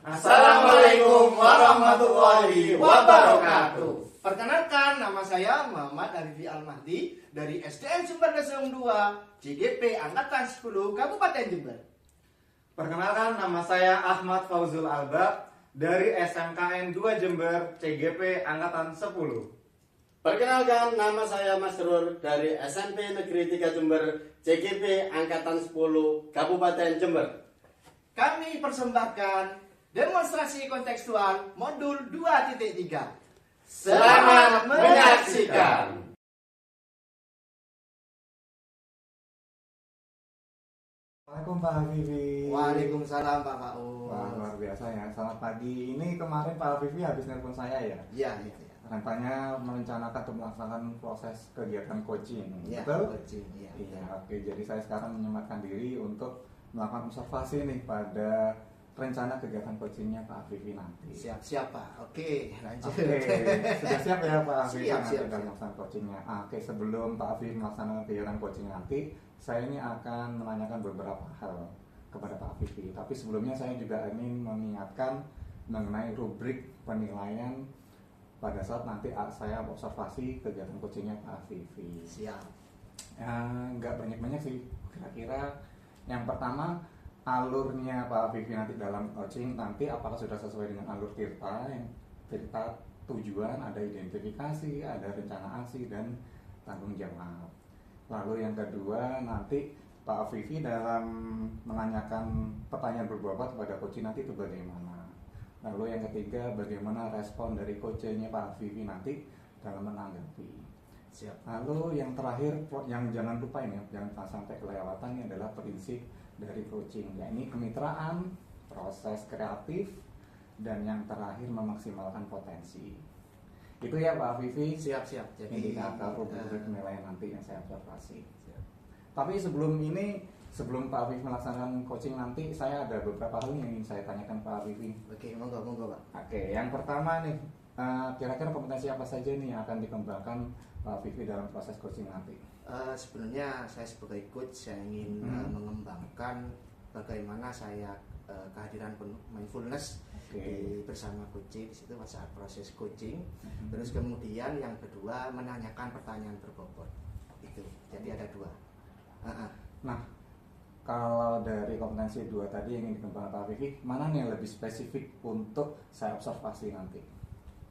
Assalamualaikum warahmatullahi wabarakatuh. Perkenalkan, nama saya Muhammad Arifi Al-Mahdi dari SDN Sumber Daya 2 CGP Angkatan 10 Kabupaten Jember. Perkenalkan, nama saya Ahmad Fauzul Alba dari SMKN 2 Jember CGP Angkatan 10. Perkenalkan, nama saya Masrur dari SMP Negeri 3 Jember CGP Angkatan 10 Kabupaten Jember. Kami persembahkan demonstrasi kontekstual modul 2.3. Selamat menyaksikan. Assalamualaikum Pak Hafifi. Waalaikumsalam Pak Fauz. Wah, luar biasa ya. Selamat pagi. Ini kemarin Pak Hafifi habis nelpon saya ya. Iya. Rempahnya merencanakan untuk melaksanakan proses kegiatan coaching. Iya, Betul? coaching. Iya. Oke. Jadi saya sekarang menyematkan diri untuk melakukan observasi nih pada rencana kegiatan coachingnya Pak Hafifi nanti. Siap Pak. Oke, lanjut. Oke, sudah siap ya Pak Hafifi nanti Siap. dalam melaksanakan coachingnya. Oke, sebelum Pak Hafifi melaksanakan kegiatan coaching nanti, saya ini akan menanyakan beberapa hal kepada Pak Hafifi. Tapi sebelumnya saya juga ingin mengingatkan mengenai rubrik penilaian pada saat nanti saya observasi kegiatan coachingnya Pak Hafifi. Siap. Nggak banyak-banyak sih, kira-kira yang pertama, alurnya Pak Hafifi nanti dalam coaching nanti apakah sudah sesuai dengan alur Tirta, yang Tirta tujuan, ada identifikasi, ada rencana aksi, dan tanggung jawab. Lalu yang kedua, nanti Pak Hafifi dalam menanyakan pertanyaan berbobot kepada coaching nanti itu bagaimana. Lalu yang ketiga, bagaimana respon dari coachnya Pak Hafifi nanti dalam menanggapi. Siap. Lalu yang terakhir, yang jangan lupa ini, jangan sampai kelewatan, ini adalah prinsip dari coaching, yakni kemitraan, proses kreatif, dan yang terakhir memaksimalkan potensi. Itu ya Pak Hafifi. Siap. Jadi indikator rubrik penilaian nanti yang saya observasi. Tapi sebelum Pak Hafifi melaksanakan coaching nanti, saya ada beberapa hal yang ingin saya tanyakan Pak Hafifi. Oke, monggo Pak. Oke, yang pertama nih, kira-kira kompetensi apa saja nih yang akan dikembangkan Pak Hafifi dalam proses coaching nanti? Sebenarnya saya sebagai coach saya ingin mengembangkan bagaimana saya kehadiran penuh mindfulness bersama coaching di situ saat proses coaching. Terus kemudian yang kedua menanyakan pertanyaan berbobot. Itu. Jadi ada dua. Nah, kalau dari kompetensi dua tadi yang ingin dikembangkan Pak Hafifi, mana nih yang lebih spesifik untuk saya observasi nanti?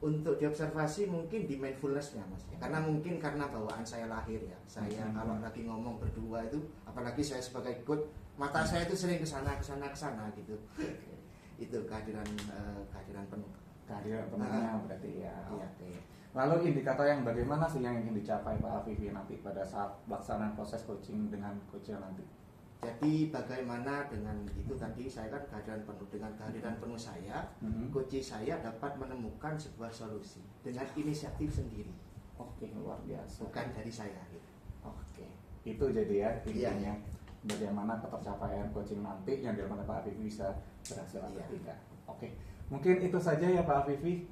Untuk diobservasi mungkin di mindfulness-nya Mas. Karena mungkin karena bawaan saya lahir ya. Saya kalau lagi ngomong berdua itu, apalagi saya sebagai coach, mata saya itu sering kesana gitu. Itu kehadiran penuh. Kehadiran penuhnya berarti ya. Iya. Oke. Lalu indikator yang bagaimana sih yang ingin dicapai Pak Hafifi nanti pada saat pelaksanaan proses coaching dengan coachnya nanti? Jadi bagaimana dengan itu tadi saya kan kehadiran penuh saya, coach saya dapat menemukan sebuah solusi dengan inisiatif sendiri. Oke, luar biasa. Bukan dari saya gitu. Oke. Itu jadi ya intinya bagaimana ketercapaian coaching nanti yang dilakukan Pak Hafifi bisa berhasil atau tidak. Oke. Mungkin itu saja ya Pak Hafifi.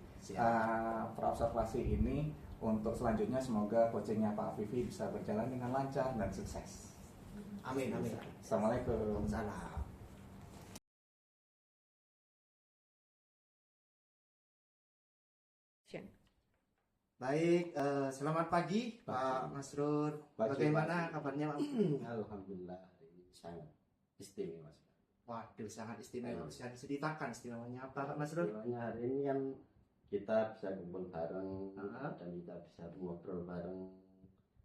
Observasi ini untuk selanjutnya semoga coachingnya Pak Hafifi bisa berjalan dengan lancar dan sukses. Amin. Assalamualaikum. Salam. Baik, selamat pagi Pak Masrur. Bagaimana kabarnya Pak? Alhamdulillah, ini sangat istimewa. Waduh, sangat istimewa. Bisa diceritakan istimewanya apa Pak Masrur? Istimewanya hari ini kan kita bisa kumpul bareng dan kita bisa ngobrol bareng,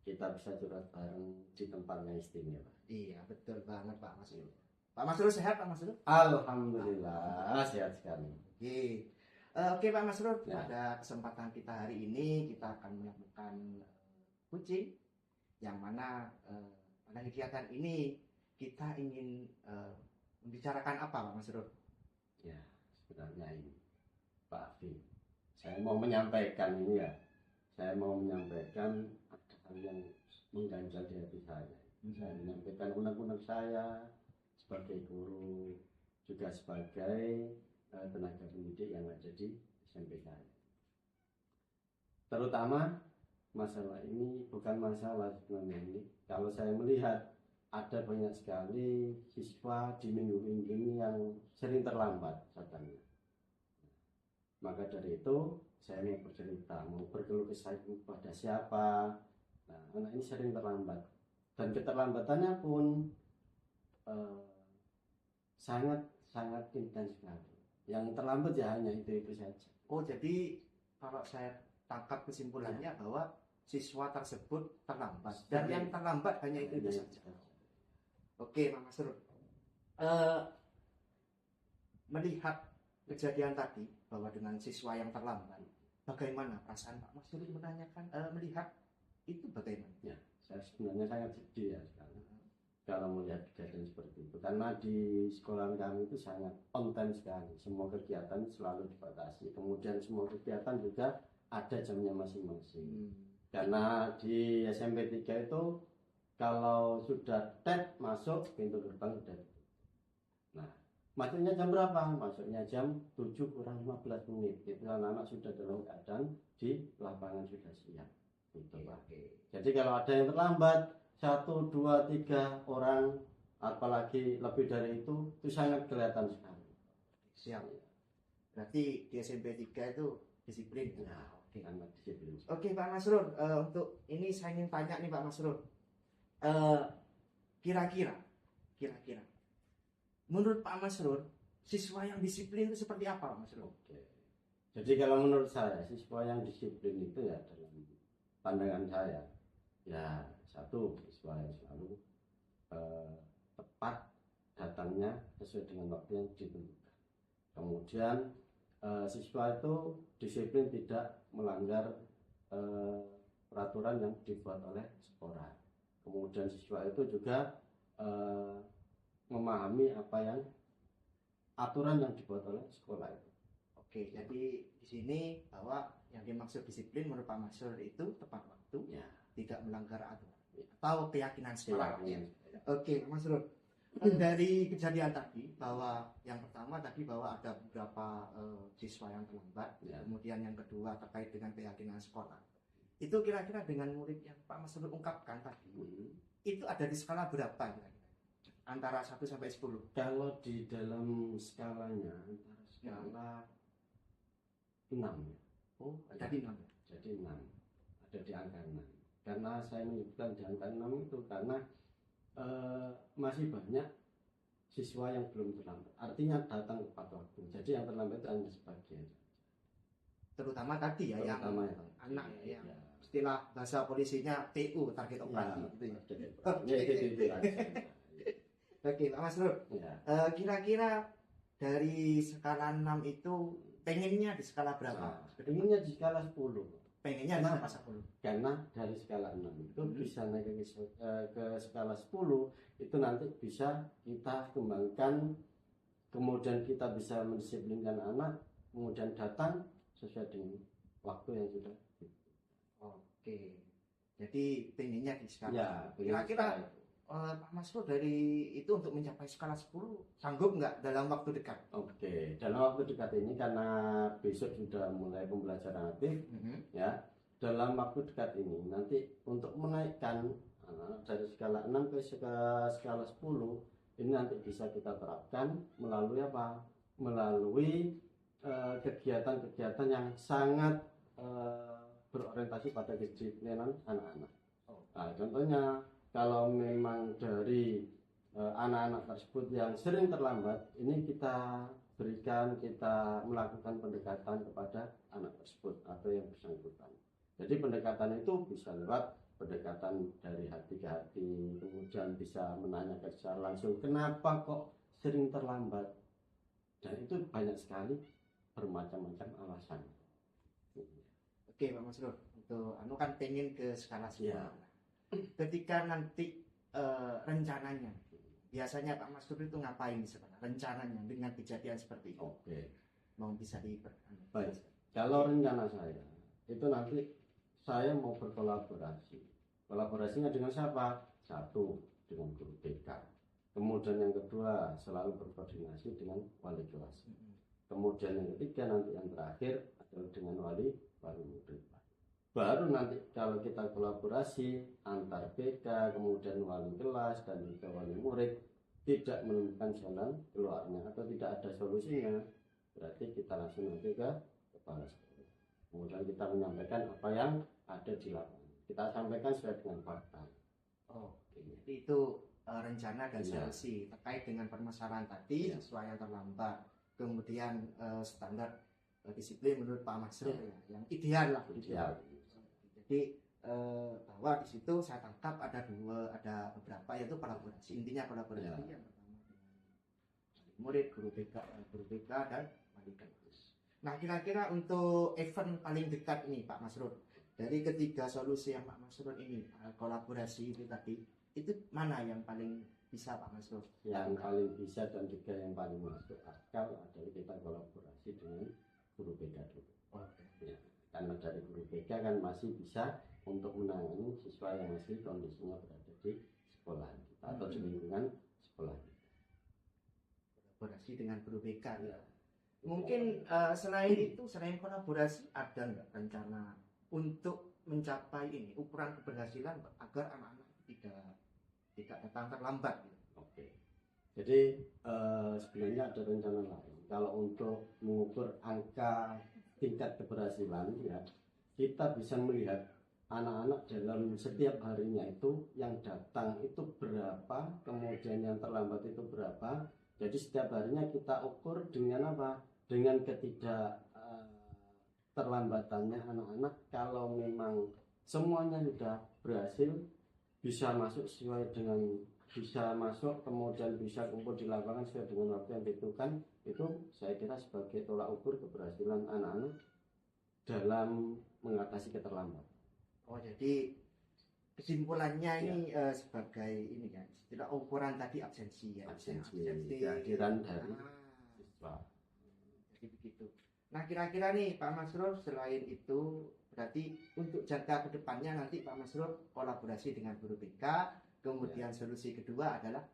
kita bisa curhat bareng di tempatnya istimewa. Iya, betul banget Pak Masrur. Pak Masrur sehat Pak Masrur? Alhamdulillah sehat sekali. Oke Pak Masrur, pada kesempatan kita hari ini kita akan melakukan coaching yang mana pada kegiatan ini kita ingin membicarakan apa Pak Masrur? Ya, sebenarnya ini Pak Afif, saya mau menyampaikan ini ya. Saya mau menyampaikan ada hal yang mengganjal di hati saya. Saya menyampaikan unek-unek saya sebagai guru, juga sebagai tenaga pendidik yang ada di SMP saya. Terutama masalah ini bukan masalah sebenarnya ini. Kalau saya melihat ada banyak sekali siswa di minggu-minggu ini yang sering terlambat datangnya. Maka dari itu saya mau bercerita, mau berkeluh kesah kepada siapa. Nah, anak ini sering terlambat dan keterlambatannya pun sangat sangat intens sekali. Yang terlambat ya hanya itu saja. Oh, jadi kalau saya tangkap kesimpulannya bahwa siswa tersebut terlambat dan yang terlambat hanya itu saja. Oke, Pak Masrur. Melihat kejadian tadi bahwa dengan siswa yang terlambat, bagaimana perasaan Pak Masrur menanyakan melihat itu bagaimana? Ya, saya sebenarnya sangat sedih ya sekarang kalau melihat kejadian seperti itu, karena di sekolah kami itu sangat on time sekali, semua kegiatan selalu dibatasi, kemudian semua kegiatan juga ada jamnya masing-masing. Karena di SMP 3 itu kalau sudah tet masuk pintu gerbang sudah. Nah, masuknya jam berapa? Masuknya jam 7 kurang 15 menit. Itu anak-anak sudah dalam keadaan di lapangan sudah siap. Gitu, Pak. Jadi kalau ada yang terlambat 1, 2, 3 orang, apalagi lebih dari itu sangat kelihatan sekali. Siap. Berarti di SMP 3 itu disiplin. Nah, sangat disiplin. Oke, Pak Masrur, untuk ini saya ingin tanya nih Pak Masrur. Kira-kira menurut Pak Masrur, siswa yang disiplin itu seperti apa, Pak Masrur? Oke. Jadi kalau menurut saya, siswa yang disiplin itu ya dalam pandangan saya, ya satu, siswa yang selalu tepat datangnya sesuai dengan waktu yang ditentukan. Kemudian siswa itu disiplin tidak melanggar peraturan yang dibuat oleh sekolah. Kemudian siswa itu juga memahami apa yang aturan yang dibuat oleh sekolah itu. Oke, jadi di sini bahwa yang dimaksud disiplin menurut Pak Masrur itu tepat waktu, Ya, tidak melanggar aturan atau keyakinan sekolah. ya. Oke, Pak Masrur. Dari kejadian tadi bahwa yang pertama tadi bahwa ada beberapa siswa yang terlambat, Ya. kemudian yang kedua terkait dengan keyakinan sekolah. Itu kira-kira dengan murid yang Pak Masrur ungkapkan tadi, itu ada di skala berapa kira-kira? Antara 1 sampai 10. Kalau di dalam skalanya antara skala 6 ya. Oh, ada di 6. Jadi 6. Ada di angka 6. Karena saya menyebutkan di angka 6 itu karena masih banyak siswa yang belum terlambat. Artinya datang tepat waktu. Jadi yang terlambat itu hanya sebagian. Terutama tadi ya Terutama yang ya. anak ya. Ya. Istilah bahasa polisinya TU, target operasi Ya, gitu ya. ya, itu aja. Oke, Pak Masrur. Ya. Kira-kira dari skala 6 itu pengennya di skala berapa? Inginnya di skala 10. Pengennya di skala 10. Karena dari skala 6 itu bisa naik ke skala 10, itu nanti bisa kita kembangkan, kemudian kita bisa mendisiplinkan anak, kemudian datang sesuai dengan waktu yang sudah. Oke. Jadi pengennya di skala. Ya, Kira-kira Pak Masrur dari itu untuk mencapai skala 10 sanggup nggak dalam waktu dekat? Oke, dalam waktu dekat ini karena besok sudah mulai pembelajaran aktif, ya, dalam waktu dekat ini nanti untuk menaikkan dari skala 6 ke skala 10 ini nanti bisa kita terapkan melalui apa? Melalui kegiatan-kegiatan yang sangat berorientasi pada kedisiplinan anak-anak. Nah, contohnya kalau memang dari anak-anak tersebut yang sering terlambat, ini kita berikan, kita melakukan pendekatan kepada anak tersebut atau yang bersangkutan. Jadi pendekatan itu bisa lewat pendekatan dari hati ke hati, kemudian bisa menanyakan secara langsung, kenapa kok sering terlambat? Dan itu banyak sekali bermacam-macam alasan. Oke, Pak Masrur. Untuk kan pengen ke skala 10. Ya. Ketika nanti rencananya biasanya Pak Masrur itu ngapain di sekolah rencananya dengan kejadian seperti itu? Oke. Mau bisa diperhatikan. Baik. Kalau rencana saya itu nanti saya mau berkolaborasi. Kolaborasinya dengan siapa? Satu, dengan guru TK. Kemudian yang kedua selalu berkoordinasi dengan wali kelas. Kemudian yang ketiga nanti yang terakhir adalah dengan wali murid. Baru nanti kalau kita kolaborasi antar BK, kemudian wali kelas dan juga wali murid tidak menemukan jalan keluarnya atau tidak ada solusinya, berarti kita langsung nanti ke kepala sekolah. Kemudian kita menyampaikan apa yang ada di lapangan. Kita sampaikan sesuai dengan fakta. Oke, jadi itu rencana dan Iya. solusi terkait dengan permasalahan tadi, Iya. sesuai yang terlambat, kemudian standar disiplin menurut Pak Masrur Iya. ya, yang ideal lah gitu. Ideal. Jadi bahwa di situ saya tangkap ada beberapa, yaitu kolaborasi, intinya kolaborasi Iya. yang pertama dengan murid, guru BK dan wali kelas. Nah, kira-kira untuk event paling dekat ini Pak Masrur, dari ketiga solusi yang Pak Masrur ini kolaborasi itu tadi, itu mana yang paling bisa Pak Masrur? Yang paling bisa dan juga yang paling masuk akal adalah kita kolaborasi dengan guru BK dulu. Ya, karena dari guru BK kan masih bisa untuk menangani siswa yang masih kondisinya berada di sekolah kita atau di lingkungan sekolah kita. Kolaborasi dengan guru BK ya. Mungkin selain itu, selain kolaborasi, ada nggak rencana untuk mencapai ini ukuran keberhasilan agar anak-anak tidak datang terlambat gitu? Oke. Jadi sebenarnya ada rencana lain. Kalau untuk mengukur angka tingkat keberhasilan ya, kita bisa melihat anak-anak dalam setiap harinya itu yang datang itu berapa, kemudian yang terlambat itu berapa. Jadi setiap harinya kita ukur dengan apa? Dengan ketidak terlambatannya anak-anak. Kalau memang semuanya sudah berhasil, bisa masuk sesuai dengan bisa masuk, kemudian bisa kumpul di lapangan sesuai dengan waktu yang ditentukan, itu saya kira sebagai tolak ukur keberhasilan anak-anak dalam mengatasi keterlambatan. Oh, jadi kesimpulannya ini sebagai ini kan, istilah ukuran tadi absensi ya. Absensi, kehadiran dari Ah, siswa. jadi begitu. Nah, kira-kira nih Pak Masrur, selain itu berarti untuk jangka kedepannya nanti Pak Masrur kolaborasi dengan guru BK, kemudian solusi kedua adalah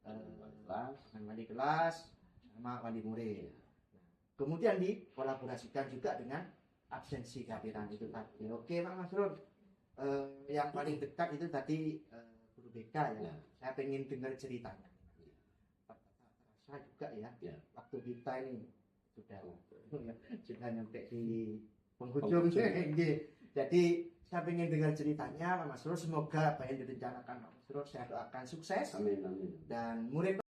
dengan wali kelas sama wali murid. Nah, kemudian dikolaborasikan juga dengan absensi kehadiran itu tadi. Oke Pak Masrur, yang paling dekat itu tadi guru BK ya. Saya pengen dengar ceritanya. Terasa juga ya, waktu kita ini sudah nyampe di penghujung. Jadi saya ingin dengar ceritanya Pak Masrur. Semoga apa yang direncanakan Pak Masrur, saya doakan sukses. Amin, amin. Dan murid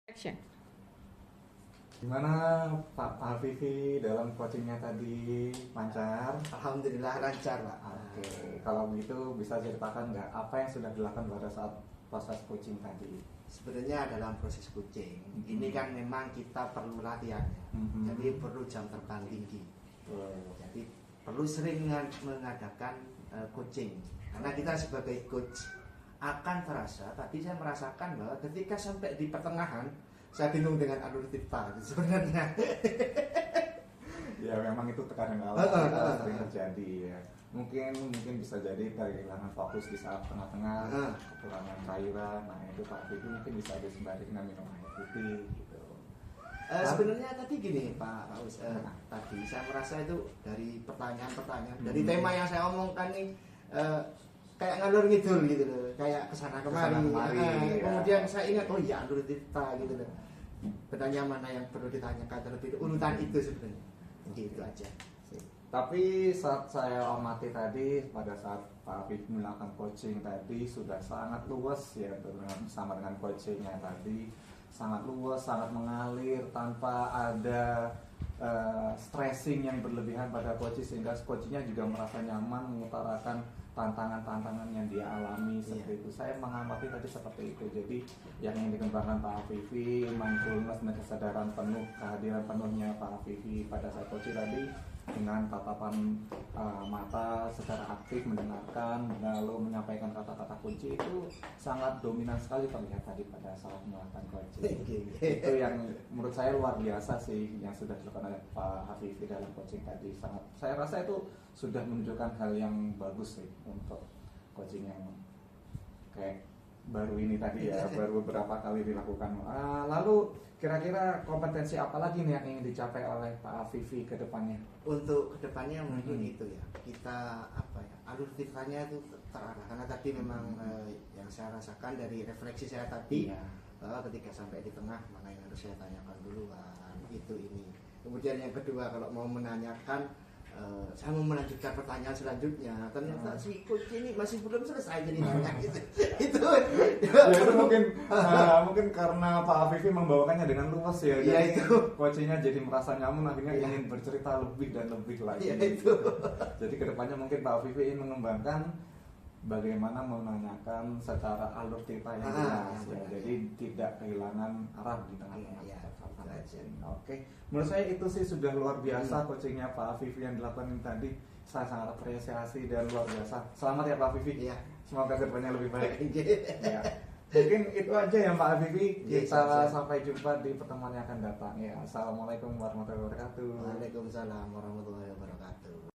Action. Gimana Pak Alfifi dalam coachingnya tadi, lancar? alhamdulillah lancar Pak. Oke, kalau begitu bisa ceritakan nggak apa yang sudah dilakukan pada saat proses coaching tadi? Sebenarnya dalam proses coaching ini kan memang kita perlu latihan ya. Jadi perlu jam terbang tinggi. Jadi perlu sering mengadakan coaching. Karena kita sebagai coach akan terasa, tadi saya merasakan bahwa ketika sampai di pertengahan saya bingung dengan alur tirta sebenarnya. Ya memang itu terkadang sering terjadi ya. Mungkin bisa jadi kehilangan fokus di saat tengah-tengah, kekurangan cairan. Nah itu Pak Alfifi mungkin bisa disembari dengan minum air putih gitu. Sebenarnya tadi gini Pak Aus, tadi saya merasa itu dari pertanyaan-pertanyaan, dari tema yang saya omongkan nih kayak ngalur ngidul gitu loh, kayak kesana kemari. Kemudian saya ingat, oh iya alur tirta gitu loh. Bertanya mana yang perlu ditanyakan terlebih dahulu, urutan itu sebenarnya. Gitu aja. Tapi saat saya amati tadi, pada saat Pak Afif melakukan coaching tadi sudah sangat luas ya, bersama dengan coachingnya tadi sangat luas, sangat mengalir tanpa ada stressing yang berlebihan pada coach, sehingga coachnya juga merasa nyaman mengutarakan tantangan-tantangan yang dia alami seperti itu. Saya mengamati tadi seperti itu. Jadi yang ingin dikembangkan Pak Afifi, mindfulness dan kesadaran penuh, kehadiran penuhnya Pak Afifi pada saat coaching tadi dengan tatapan mata secara aktif mendengarkan lalu menyampaikan kata-kata kunci itu sangat dominan sekali terlihat tadi pada saat melakukan coaching. Itu yang menurut saya luar biasa sih yang sudah dilakukan oleh Pak Hafifi dalam coaching tadi. Sangat, saya rasa itu sudah menunjukkan hal yang bagus sih untuk coaching yang kayak baru ini tadi ya, baru beberapa kali dilakukan. Lalu kira-kira kompetensi apa lagi nih yang ingin dicapai oleh Pak Afifi ke depannya? Untuk kedepannya mungkin itu ya, kita apa ya, alur tirtanya itu terarah, karena tadi memang yang saya rasakan dari refleksi saya tadi ketika sampai di tengah mana yang harus saya tanyakan duluan, itu ini. Kemudian yang kedua, kalau mau menanyakan, saya mau melanjutkan pertanyaan selanjutnya, ternyata si coach ini masih belum selesai ceritanya. Itu Ya itu mungkin karena Pak Afifi membawakannya dengan luas ya. Iya, Jadi itu. coachnya jadi merasa nyaman, akhirnya Iya. ingin bercerita lebih dan lebih lagi. Iya, itu. Jadi kedepannya mungkin Pak Afifi ingin mengembangkan bagaimana menanyakan secara alur cerita yang jelas ya. benar. Jadi tidak kehilangan arah di tengah-tengah. Iya, Oke, menurut saya itu sih sudah luar biasa coachingnya Pak Afifi yang dilakukan ini tadi. Saya sangat apresiasi dan luar biasa. Selamat ya Pak Afifi. Iya. Semoga kedepannya lebih baik. Iya. Ya. Mungkin itu aja ya Pak Afifi. Iya, Kita siap. sampai jumpa di pertemuan yang akan datang. Ya, assalamualaikum warahmatullahi wabarakatuh. Waalaikumsalam warahmatullahi wabarakatuh.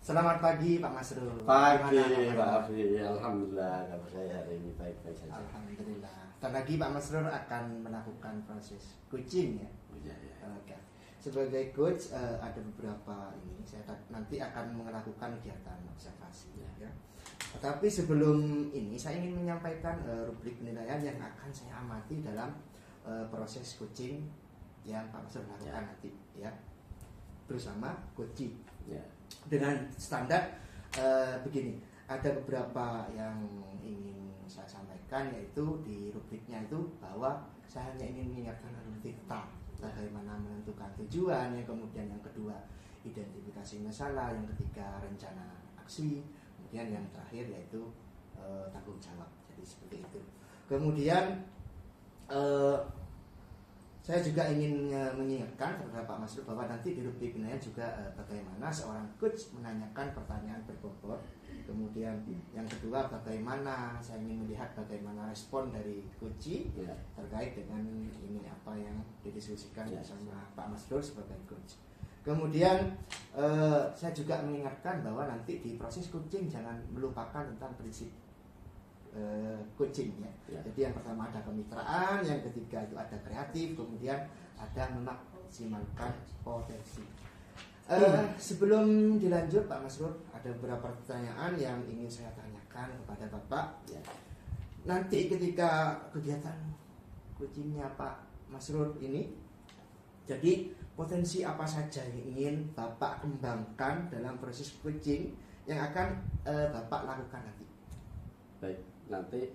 Selamat pagi Pak Masrul. Pagi Gimana Pak kabarnya? Afi, alhamdulillah kabar saya hari ini baik-baik saja. Alhamdulillah. Ntar lagi Pak Masrul akan melakukan proses coaching ya. Iya, iya. Oke. Sebagai coach ada beberapa ini saya nanti akan melakukan kegiatan observasi ya. Tetapi sebelum ini saya ingin menyampaikan rubrik penilaian yang akan saya amati dalam proses coaching yang Pak Masrul lakukan nanti ya bersama coaching. Ya. Dengan standar begini, ada beberapa yang ingin saya sampaikan, yaitu di rubriknya itu bahwa saya hanya ingin mengingatkan alur cerita, bagaimana menentukan tujuan, yang kemudian yang kedua identifikasi masalah, yang ketiga rencana aksi, kemudian yang terakhir yaitu tanggung jawab. Jadi seperti itu. Kemudian saya juga ingin mengingatkan kepada Pak Masrul bahwa nanti di rubrik penilaian juga bagaimana seorang coach menanyakan pertanyaan berbobot. Kemudian yang kedua bagaimana saya ingin melihat bagaimana respon dari coach Ya. terkait dengan ini apa yang didiskusikan Ya. bersama Pak Masrul sebagai coach. Kemudian saya juga mengingatkan bahwa nanti di proses coaching jangan melupakan tentang prinsip coaching ya. Ya. Jadi yang pertama ada kemitraan, yang ketiga itu ada kreatif, kemudian ada memaksimalkan potensi. Sebelum dilanjut Pak Masrul, ada beberapa pertanyaan yang ingin saya tanyakan kepada Bapak. Ya. Nanti ketika kegiatan coachingnya Pak Masrul ini, jadi potensi apa saja yang ingin Bapak kembangkan dalam proses coaching yang akan Bapak lakukan nanti? Baik, nanti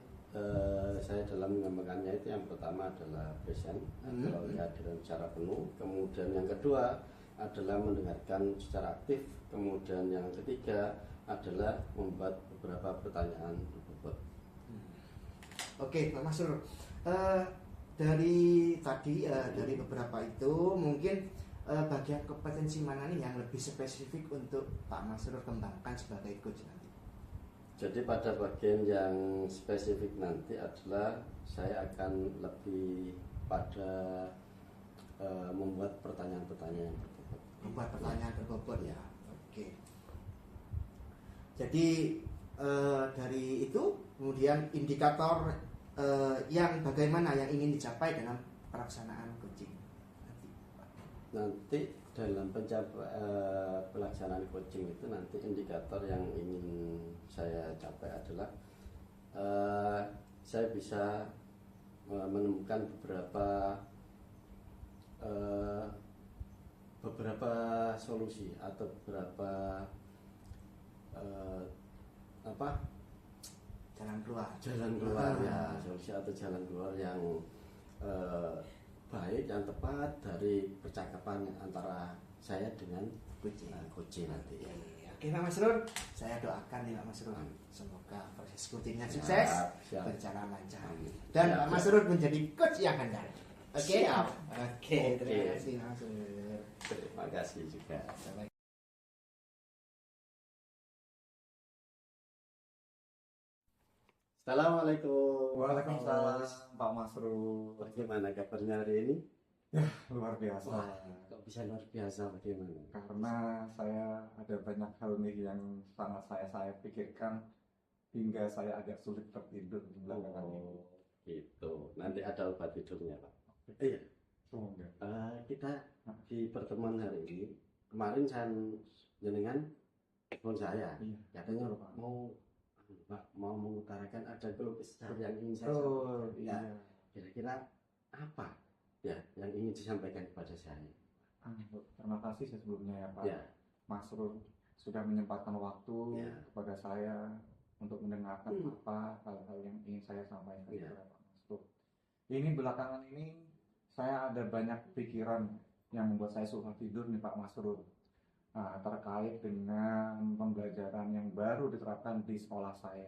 saya dalam mengembangkannya itu yang pertama adalah present atau kehadiran secara penuh, kemudian yang kedua adalah mendengarkan secara aktif, kemudian yang ketiga adalah membuat beberapa pertanyaan berbobot. Oke, Pak Masrul, dari tadi dari beberapa itu mungkin bagian kompetensi mana nih yang lebih spesifik untuk Pak Masrul kembangkan sebagai coach nanti? Jadi pada bagian yang spesifik nanti adalah saya akan lebih pada membuat pertanyaan-pertanyaan berbobot. Membuat pertanyaan berbobot ya. Oke. Jadi dari itu kemudian indikator yang bagaimana yang ingin dicapai dalam pelaksanaan coaching nanti. Nanti dalam pelaksanaan coaching itu nanti indikator yang ingin saya capai adalah saya bisa menemukan beberapa solusi atau beberapa jalan keluar ya, solusi atau jalan keluar yang baik dan tepat dari percakapan antara saya dengan coach nanti. Oke Pak Masrul, saya doakan nih Pak Masrul, semoga proses coachingnya sukses, Siap. berjalan lancar, Amin. dan Siap, Pak siap. Masrul menjadi coach yang handal. Oke, Siap. Oke, terima Oke. kasih Pak Masrul. Terima kasih juga. Assalamualaikum. Waalaikumsalam Pak Masrul. Bagaimana kabarnya hari ini? Luar biasa. Wah, kok bisa luar biasa bagaimana? Karena saya ada banyak hal nih yang sangat saya pikirkan hingga saya agak sulit tertidur belakangan ini. Oh, gitu. Nanti ada obat tidurnya, Pak. Iya. Semoga. Kita di pertemuan hari ini kemarin saya jenengan telepon saya Iya. katanya mau Pak mau mengutarakan ada keluh kesah yang ingin saya Oh, sampaikan. iya. Ya, kira-kira apa ya yang ingin disampaikan kepada saya? Terima kasih sebelumnya ya Pak Ya, Masrur sudah menyempatkan waktu Ya. kepada saya untuk mendengarkan Hmm. apa hal-hal yang ingin saya sampaikan Ya. kepada Pak Masrur. Ini belakangan ini saya ada banyak pikiran yang membuat saya susah tidur nih Pak Masrur. Nah, terkait dengan pembelajaran yang baru diterapkan di sekolah saya.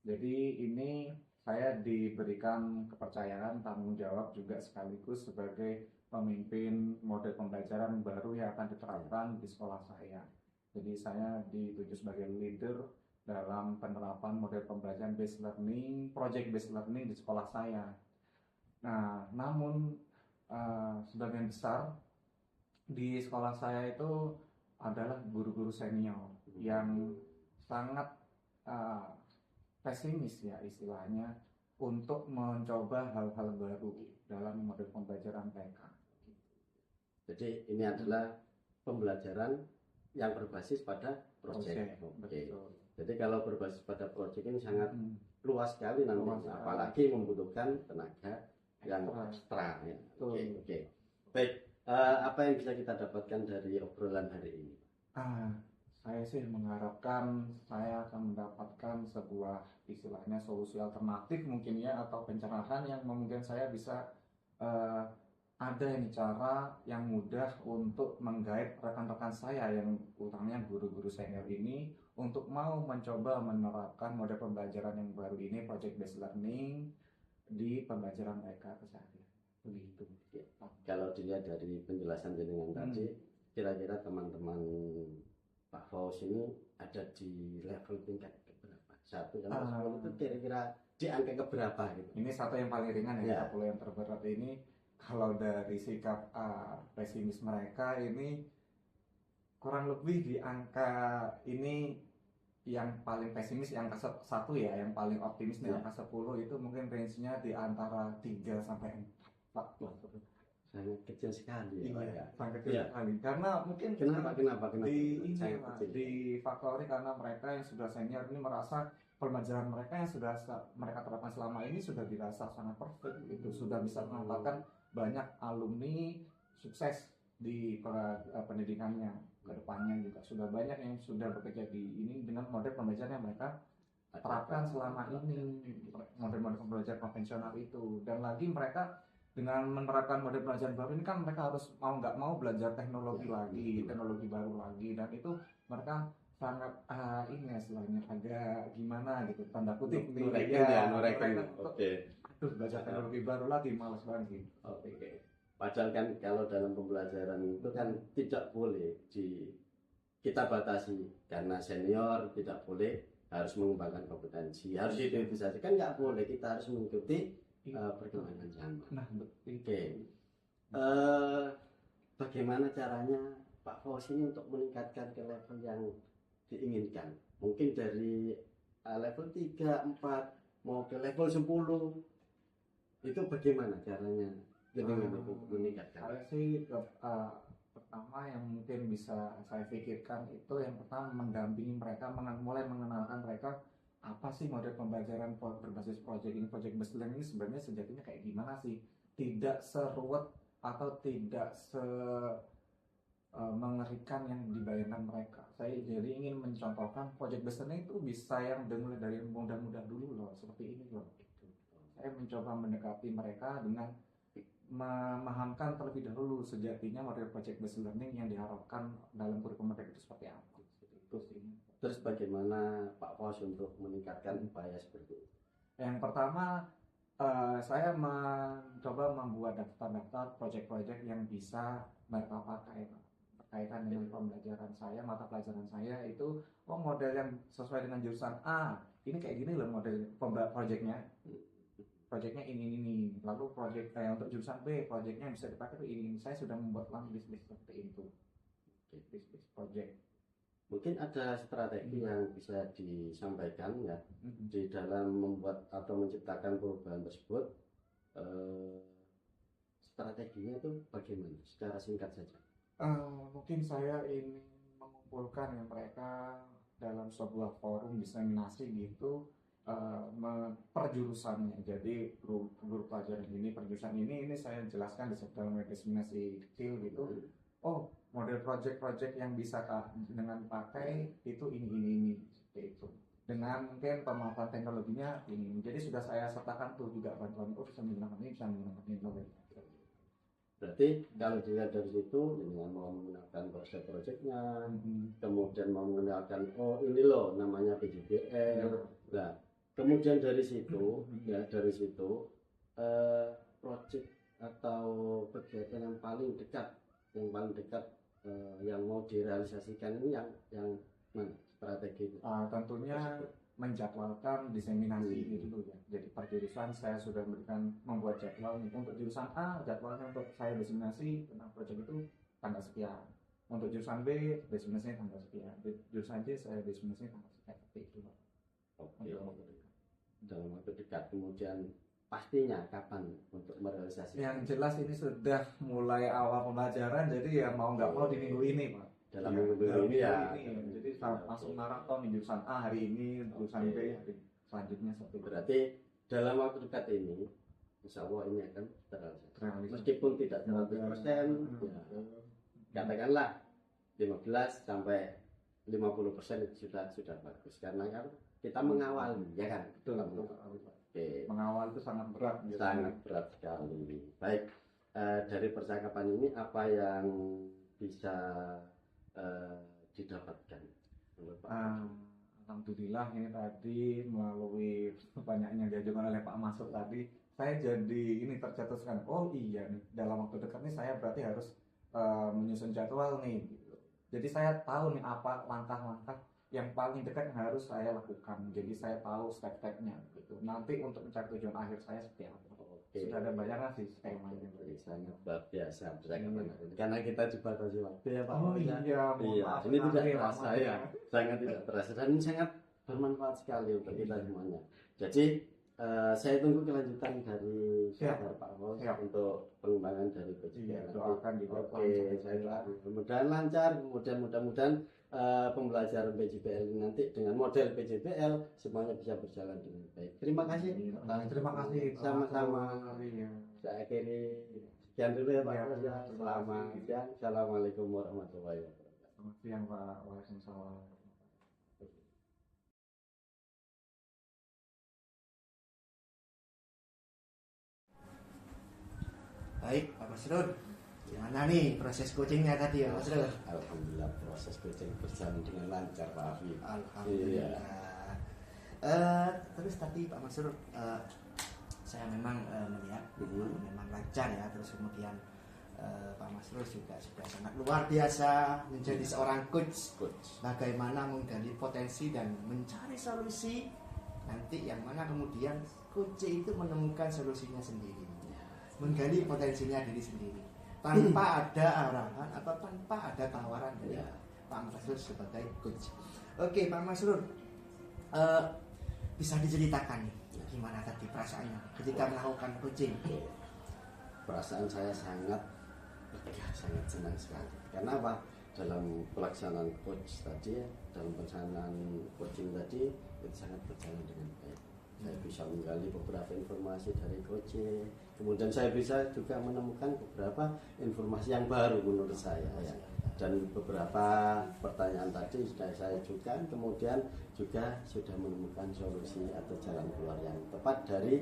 Jadi ini saya diberikan kepercayaan, tanggung jawab juga sekaligus sebagai pemimpin model pembelajaran baru yang akan diterapkan di sekolah saya. Jadi saya dituju sebagai leader dalam penerapan model pembelajaran based learning, project based learning di sekolah saya. Nah, namun sebagian besar di sekolah saya itu adalah guru-guru senior yang sangat pesimis ya istilahnya untuk mencoba hal-hal baru dalam model pembelajaran mereka. Jadi ini adalah pembelajaran yang berbasis pada proyek. Oke. Betul. Jadi kalau berbasis pada proyek ini sangat Hmm. luas sekali Luas nantinya, sekali. apalagi membutuhkan tenaga yang ekstra. Ya. Betul. Oke. Baik, apa yang bisa kita dapatkan dari obrolan hari ini? Saya sih mengharapkan saya akan mendapatkan sebuah istilahnya solusi alternatif mungkin ya atau pencerahan yang mungkin saya bisa ada ini cara yang mudah untuk menggait rekan-rekan saya yang utamanya guru-guru senior ini untuk mau mencoba menerapkan model pembelajaran yang baru ini project based learning di pembelajaran mereka keseharian. Begitu. Ya. Kalau dilihat dari penjelasan jenengan tadi, kira-kira teman-teman Pak Faus ini ada di level tingkat keberapa? 1 sampai 10 itu kira-kira di angka keberapa gitu? Ini satu yang paling ringan Ya. ya, kalau yang terberat ini kalau dari sikap pesimis mereka ini kurang lebih di angka ini yang paling pesimis yang angka 1 ya, yang paling optimis di Ya. angka 10 itu mungkin range-nya di antara 3 sampai 4. Sangat kecil sekali ya, Pak, ya. Sangat kecil Iya. sekali. Karena mungkin Kenapa? di ini Sangat Pak, kecil. difaktori karena mereka yang sudah senior ini merasa pembelajaran mereka yang sudah mereka terapkan selama ini sudah dirasa sangat perfect itu sudah bisa mengantarkan banyak alumni sukses di pendidikannya ke depannya juga sudah banyak yang sudah bekerja di ini dengan model pembelajaran yang mereka terapkan selama ini model-model pembelajaran konvensional itu dan lagi mereka dengan menerapkan model pembelajaran baru ini kan mereka harus mau nggak mau belajar teknologi lagi, teknologi baru lagi dan itu mereka sangat ini ya istilahnya agak gimana gitu tanda kutip Nureken. Oke. aduh belajar teknologi baru lagi malas banget gitu. Oke. Padahal kan kalau dalam pembelajaran itu kan tidak boleh kita batasi karena senior tidak boleh harus mengembangkan kompetensi harus itu saja kan nggak boleh kita harus mengikuti perkembangan zaman. Nah betul. Oke. Bagaimana caranya Pak Faus ini untuk meningkatkan ke level yang diinginkan? Mungkin dari level 3, 4 mau ke level 10 itu bagaimana caranya untuk meningkatkan? Saya sih pertama yang mungkin bisa saya pikirkan itu yang pertama mendampingi mereka mulai mengenalkan mereka apa sih model pembelajaran berbasis project ini, project based learning ini sebenarnya sejatinya kayak gimana sih? Tidak seruwet atau tidak mengerikan yang dibayangkan mereka. Saya jadi ingin mencontohkan project based learning itu bisa yang mulai dari mudah-mudah dulu loh, seperti ini loh. Gitu. Saya mencoba mendekati mereka dengan memahamkan terlebih dahulu sejatinya model project based learning yang diharapkan dalam kurikulum mereka itu seperti apa. Itu sih. Terus bagaimana Pak Faus untuk meningkatkan upaya seperti itu? Yang pertama saya mencoba membuat daftar-daftar project-project yang bisa mereka pakai berkaitan dengan pembelajaran saya, mata pelajaran saya itu model yang sesuai dengan jurusan A ini kayak gini loh model projectnya ini lalu project untuk jurusan B projectnya bisa dipakai tuh ini saya sudah membuat list seperti itu list project. Mungkin ada strategi yang bisa disampaikan ya di dalam membuat atau menciptakan perubahan tersebut. Strateginya itu bagaimana? Secara singkat saja. Mungkin saya ingin mengumpulkan yang mereka dalam sebuah forum diseminasi gitu perjurusannya. Jadi guru pelajaran ini, perjurusan ini saya jelaskan di dalam diseminasi kecil gitu. Oh, model project-project yang bisa dengan pakai itu ini seperti itu. Dengan mungkin pemanfaatan teknologinya ini. Jadi sudah saya sertakan tuh juga bantuan bisa menggunakan ini. Berarti kalau dilihat dari situ dengan mau menggunakan project-projectnya, kemudian mau mengenalkan ini loh namanya PJBL. Nah, kemudian dari situ project atau kegiatan yang paling dekat yang mau direalisasikan ini yang mana strategi itu? Tentunya menjadwalkan diseminasi gitu ya. Jadi per jurusan saya sudah membuat jadwal untuk jurusan A, jadwalnya untuk saya diseminasi tentang proyek itu tanggal sekian. Untuk jurusan B, diseminasinya tanggal sekian. Jurusan C saya diseminasinya tanggal sekian. Seperti itu. Oke. Dalam waktu dekat. Kemudian pastinya kapan untuk merealisasikan? Yang jelas ini sudah mulai awal pembelajaran, jadi ya mau nggak mau di minggu ini, Pak. Dalam minggu ini ya. Jadi langsung maraton di jurusan A hari ini, jurusan B hari selanjutnya seperti itu. Berarti dalam waktu dekat ini, insya Allah ini akan terrealisasi. Meskipun tidak 100%, ya, katakanlah 15 sampai 50% itu sudah bagus. Karena kan kita mengawal, ya kan? Betul. Oke. Mengawal itu sangat berat. Sangat berat sekali. Baik, dari percakapan ini apa yang bisa didapatkan? Alhamdulillah ini tadi melalui banyaknya diajukan oleh Pak Masud tadi, saya jadi ini tercetuskan. Oh iya nih, dalam waktu dekat nih saya berarti harus menyusun jadwal nih. Gitu. Jadi saya tahu nih apa langkah-langkah yang paling dekat yang harus saya lakukan. Jadi saya tahu step-stepnya gitu. Nanti untuk mencari tujuan akhir saya seperti apa. Oke. Sudah ada banyak sih skemanya. Sangat luar biasa percakapan ini. Karena kita dibatasi waktu ya Pak. Oh iya, Iya. Ini tidak terasa ya. Sangat tidak terasa dan ini sangat bermanfaat sekali untuk kita semuanya. Jadi saya tunggu kelanjutan dari Pak Bos untuk pengembangan dari PJBL. Doakan juga. Oke, saya mudah-mudahan lancar, mudah-mudahan pembelajaran PJBL ini nanti dengan model PJBL semuanya bisa berjalan dengan baik. Terima kasih. Terima kasih. Sama-sama. Saya akhiri sekian dulu ya Pak. Selamat siang. Assalamualaikum warahmatullahi wabarakatuh. Selamat siang Pak. Waalaikumsalam. Baik, Pak Masrur, gimana nih proses coachingnya tadi ya Mas Masrur? Alhamdulillah proses coaching berjalan dengan lancar Pak Afif. Alhamdulillah. Terus tadi Pak Masrur, saya memang melihat memang lancar ya. Terus kemudian Pak Masrur juga sudah sangat luar biasa menjadi seorang coach. Bagaimana menggali potensi dan mencari solusi nanti yang mana kemudian coach itu menemukan solusinya sendiri. Menggali potensinya diri sendiri tanpa ada arahan atau tanpa ada tawaran dari Pak Masrur sebagai coach. Oke Pak Masrur, bisa diceritakan nih gimana tadi perasaannya ketika melakukan coaching? Perasaan saya sangat lega, sangat senang sekali. Karena apa? Dalam pelaksanaan coach tadi, dalam pelaksanaan coaching tadi itu sangat berjalan dengan baik. Saya bisa menggali beberapa informasi dari coaching, kemudian saya bisa juga menemukan beberapa informasi yang baru menurut saya ya. Dan beberapa pertanyaan tadi sudah saya ajukan, kemudian juga sudah menemukan solusi atau jalan keluar yang tepat dari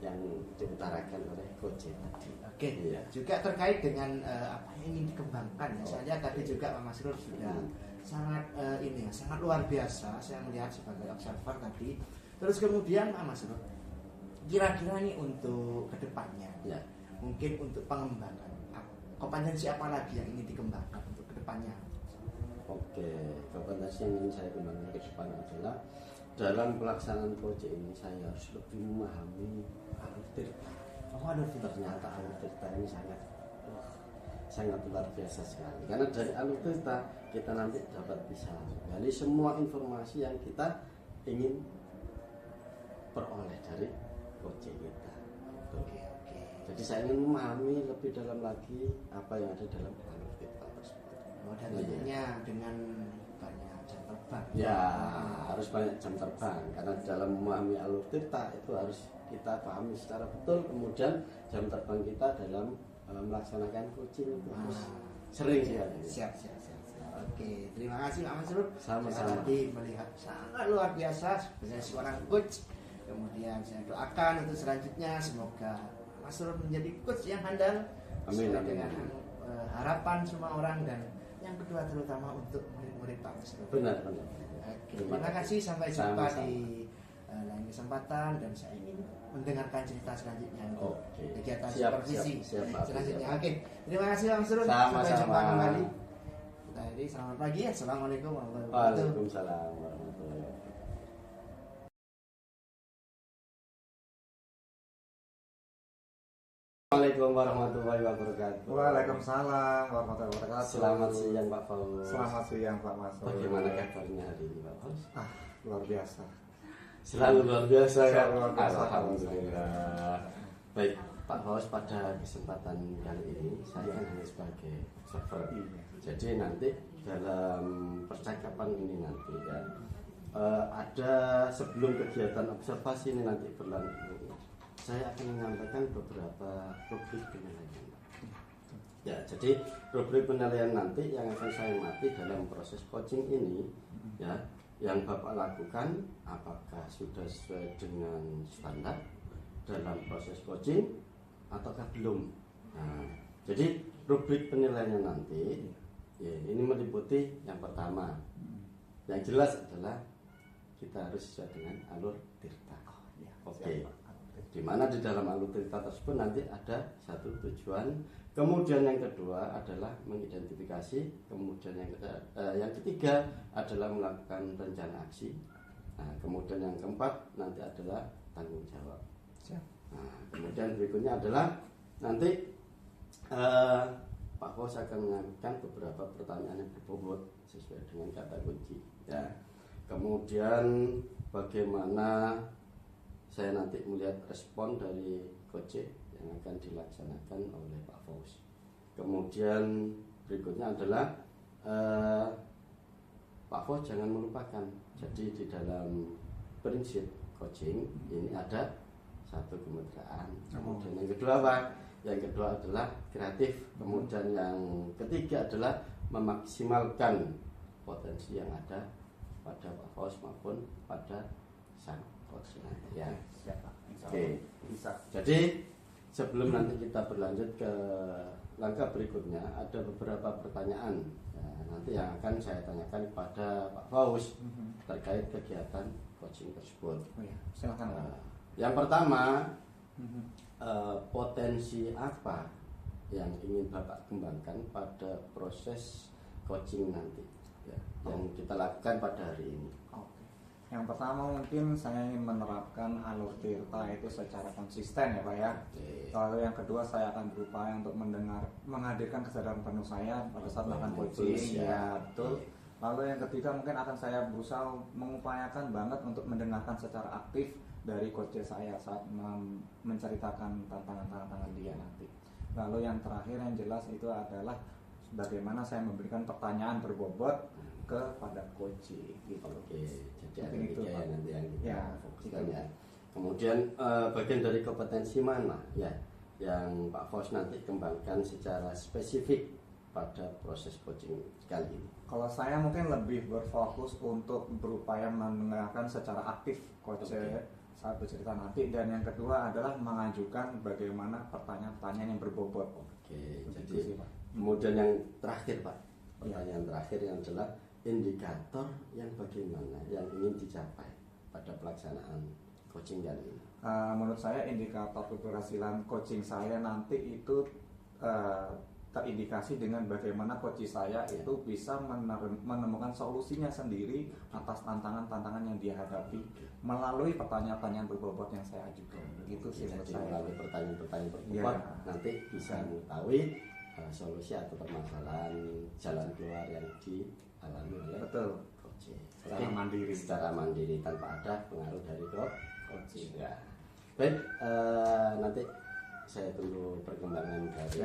yang diutarakan oleh coaching tadi. Oke, ya. Juga terkait dengan apa yang ingin dikembangkan ya. Saya lihat tadi juga Pak Masrur sudah sangat sangat luar biasa. Saya melihat sebagai observer tadi. Terus kemudian Pak Masrur, kira-kira nih untuk kedepannya, mungkin untuk pengembangan kompetensi apa lagi yang ingin dikembangkan untuk kedepannya? Oke, kompetensi yang ingin saya kembangkan ke depan adalah dalam pelaksanaan coaching ini saya harus lebih memahami alur tirta. Ternyata alur tirta ini sangat luar biasa sekali. Karena dari alur tirta kita nanti dapat bisa menggali semua informasi yang kita ingin peroleh dari coaching kita. Oke. Jadi saya ingin memahami lebih dalam lagi apa yang ada dalam alur tirta tersebut. Dan tentunya dengan banyak jam terbang Ya, harus banyak jam terbang karena dalam memahami alur tirta itu harus kita pahami secara betul. Kemudian jam terbang kita dalam melaksanakan coaching itu harus sering sih. Siap. Oke, terima kasih Pak Masrur. Sama-sama. Saya lagi melihat sangat luar biasa sebagai seorang coach. Kemudian saya doakan untuk selanjutnya semoga Masrur menjadi coach yang handal. Amin, sesuai amin, dengan amin. harapan semua orang, dan yang kedua terutama untuk murid-murid Pak Masrur. Benar. Oke, terima kasih, sampai jumpa Sama-sama. di lain kesempatan, dan saya ingin mendengarkan cerita selanjutnya untuk Oke. kegiatan Siap, supervisi siap, Pak. selanjutnya. Siap. Oke, terima kasih Pak Masrur. Sama-sama. Sampai jumpa kembali. Jadi selamat pagi, assalamualaikum warahmatullahi wabarakatuh. Waalaikumsalam warahmatullahi wabarakatuh. Assalamualaikum warahmatullahi wabarakatuh. Waalaikumsalam warahmatullahi wabarakatuh. Selamat siang Pak Fauz. Selamat siang Pak Masrur. Bagaimana kabarnya hari ini Pak Fauz? Luar biasa. Selalu luar biasa ya. Selalu luar biasa. Alhamdulillah. Baik Pak Fauz, pada kesempatan kali ini saya kan hanya sebagai observer. Jadi nanti dalam percakapan ini nanti ya ada sebelum kegiatan observasi ini nanti berlangsung, saya akan menyampaikan beberapa rubrik penilaian. Ya, jadi rubrik penilaian nanti yang akan saya mati dalam proses coaching ini, ya, yang Bapak lakukan apakah sudah sesuai dengan standar dalam proses coaching ataukah belum. Nah, jadi rubrik penilaiannya nanti, ya, ini meliputi yang pertama, yang jelas adalah kita harus sesuai dengan alur tirta. Oke. Di mana di dalam alur tirta tersebut nanti ada satu tujuan. Kemudian yang kedua adalah mengidentifikasi. Kemudian yang ketiga adalah melakukan rencana aksi. Nah, kemudian yang keempat nanti adalah tanggung jawab. Nah, kemudian berikutnya adalah nanti Pak Fauz akan mengajukan beberapa pertanyaan yang berbobot sesuai dengan kata kunci. Ya. Kemudian bagaimana saya nanti melihat respon dari coach yang akan dilaksanakan oleh Pak Fauz. Kemudian berikutnya adalah Pak Fauz jangan melupakan. Jadi di dalam prinsip coaching ini ada satu kemesraan. Kemudian yang kedua apa? Yang kedua adalah kreatif. Kemudian yang ketiga adalah memaksimalkan potensi yang ada pada Pak Fauz maupun pada sang coach. Ya. Oke. Bisa. Jadi sebelum nanti kita berlanjut ke langkah berikutnya, ada beberapa pertanyaan nanti yang akan saya tanyakan kepada Pak Fauz terkait kegiatan coaching tersebut. Oh ya, silakan. Yang pertama, potensi apa yang ingin Bapak kembangkan pada proses coaching nanti ya, yang kita lakukan pada hari ini? Yang pertama mungkin saya ingin menerapkan alur tirta itu secara konsisten ya Pak ya. Lalu yang kedua saya akan berupaya untuk menghadirkan kesadaran penuh saya pada saat melakukan coaching. Ya betul. Lalu yang ketiga mungkin akan saya berusaha mengupayakan banget untuk mendengarkan secara aktif dari coach saya saat menceritakan tantangan-tantangan dia nanti. Lalu yang terakhir yang jelas itu adalah bagaimana saya memberikan pertanyaan berbobot kepada coach gitu. Oke, jadi ada Mungkin itu, tiga Pak. ya nanti yang kita Ya, fokuskan gitu. ya. Kemudian bagian dari kompetensi mana ya yang Pak Fauz nanti kembangkan secara spesifik pada proses coaching kali ini? Kalau saya mungkin lebih berfokus untuk berupaya mendengarkan secara aktif coach saat bercerita nanti, dan yang kedua adalah mengajukan bagaimana pertanyaan-pertanyaan yang berbobot. Oke, Begitu jadi sih, Pak. kemudian yang terakhir Pak, pertanyaan terakhir yang adalah indikator yang bagaimana yang ingin dicapai pada pelaksanaan coaching kali ini? Menurut saya indikator keberhasilan coaching saya nanti itu terindikasi dengan bagaimana coach saya itu bisa menemukan solusinya sendiri atas tantangan-tantangan yang dia hadapi melalui pertanyaan-pertanyaan berbobot yang saya ajukan. Gitu sih menurut Jadi saya. melalui pertanyaan-pertanyaan berbobot Ya. nanti bisa mengetahui solusi atau permasalahan jalan keluar yang dialami oleh Betul. coach. Secara mandiri. Secara mandiri tanpa ada pengaruh dari coach. Ya. Baik, nanti saya tunggu perkembangan dari